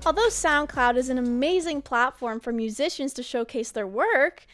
Although SoundCloud is an amazing platform for musicians to showcase their work,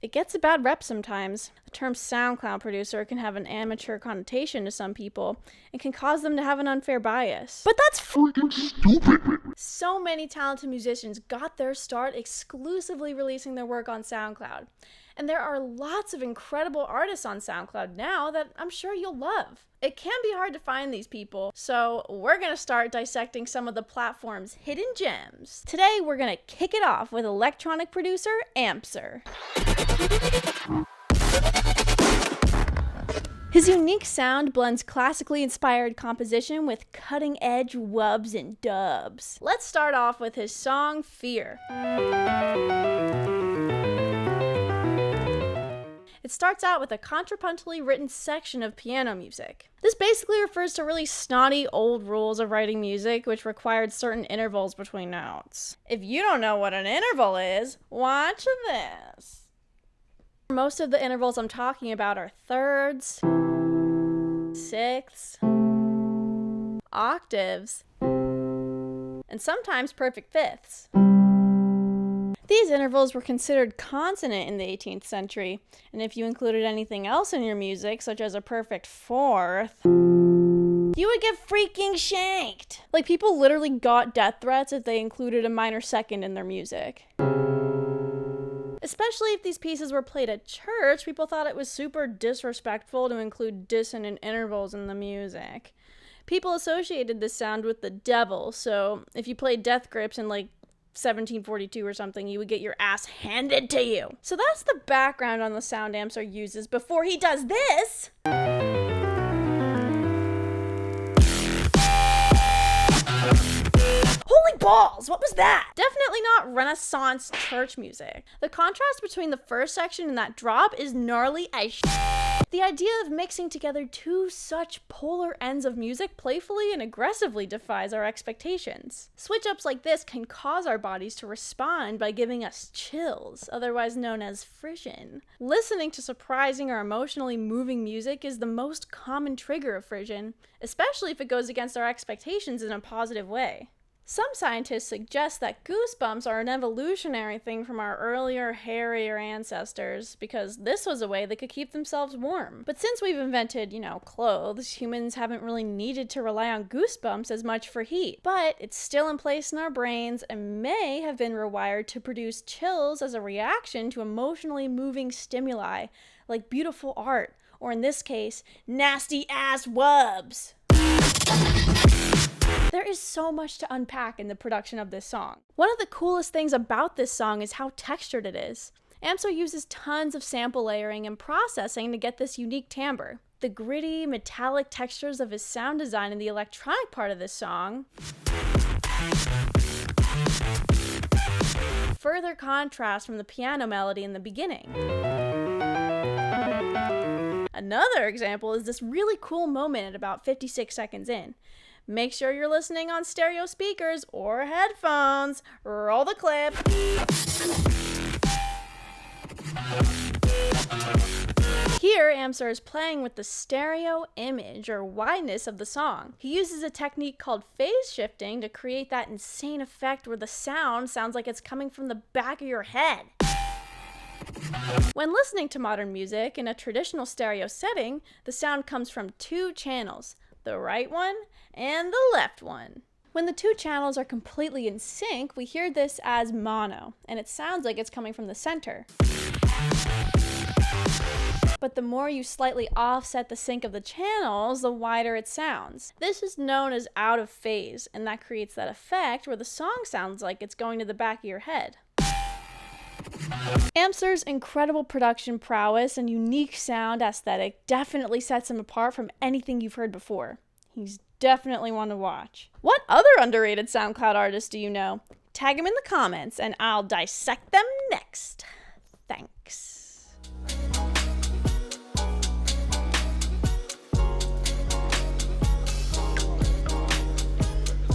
it gets a bad rep sometimes. The term SoundCloud producer can have an amateur connotation to some people and can cause them to have an unfair bias. But that's freaking stupid! So many talented musicians got their start exclusively releasing their work on SoundCloud. And there are lots of incredible artists on SoundCloud now that I'm sure you'll love. It can be hard to find these people, so we're gonna start dissecting some of the platform's hidden gems. Today, we're gonna kick it off with electronic producer AMPZER. His unique sound blends classically inspired composition with cutting-edge wubs and dubs. Let's start off with his song, Fear. It starts out with a contrapuntally written section of piano music. This basically refers to really snotty old rules of writing music which required certain intervals between notes. If you don't know what an interval is, watch this. Most of the intervals I'm talking about are thirds, sixths, octaves, and sometimes perfect fifths. These intervals were considered consonant in the 18th century, and if you included anything else in your music, such as a perfect fourth, you would get freaking shanked. Like, people literally got death threats if they included a minor second in their music. Especially if these pieces were played at church, people thought it was super disrespectful to include dissonant intervals in the music. People associated this sound with the devil, so if you played death grips in like 1742 or something, you would get your ass handed to you. So that's the background on the sound AMPZER uses before he does this. Holy balls, what was that? Definitely not Renaissance church music. The contrast between the first section and that drop is gnarly as shit. The idea of mixing together two such polar ends of music playfully and aggressively defies our expectations. Switch-ups like this can cause our bodies to respond by giving us chills, otherwise known as frisson. Listening to surprising or emotionally moving music is the most common trigger of frisson, especially if it goes against our expectations in a positive way. Some scientists suggest that goosebumps are an evolutionary thing from our earlier, hairier ancestors, because this was a way they could keep themselves warm. But since we've invented, clothes, humans haven't really needed to rely on goosebumps as much for heat. But it's still in place in our brains and may have been rewired to produce chills as a reaction to emotionally moving stimuli, like beautiful art, or in this case, nasty-ass wubs. There is so much to unpack in the production of this song. One of the coolest things about this song is how textured it is. AMPZER uses tons of sample layering and processing to get this unique timbre. The gritty, metallic textures of his sound design in the electronic part of this song further contrast from the piano melody in the beginning. Another example is this really cool moment at about 56 seconds in. Make sure you're listening on stereo speakers or headphones. Roll the clip. Here, AMPZER is playing with the stereo image or wideness of the song. He uses a technique called phase shifting to create that insane effect where the sound sounds like it's coming from the back of your head. When listening to modern music in a traditional stereo setting, the sound comes from two channels, the right one and the left one. When the two channels are completely in sync, we hear this as mono, and it sounds like it's coming from the center. But the more you slightly offset the sync of the channels, the wider it sounds. This is known as out of phase, and that creates that effect where the song sounds like it's going to the back of your head. AMPZER's incredible production prowess and unique sound aesthetic definitely sets him apart from anything you've heard before. He's definitely one to watch. What other underrated SoundCloud artists do you know? Tag them in the comments and I'll dissect them next. Thanks.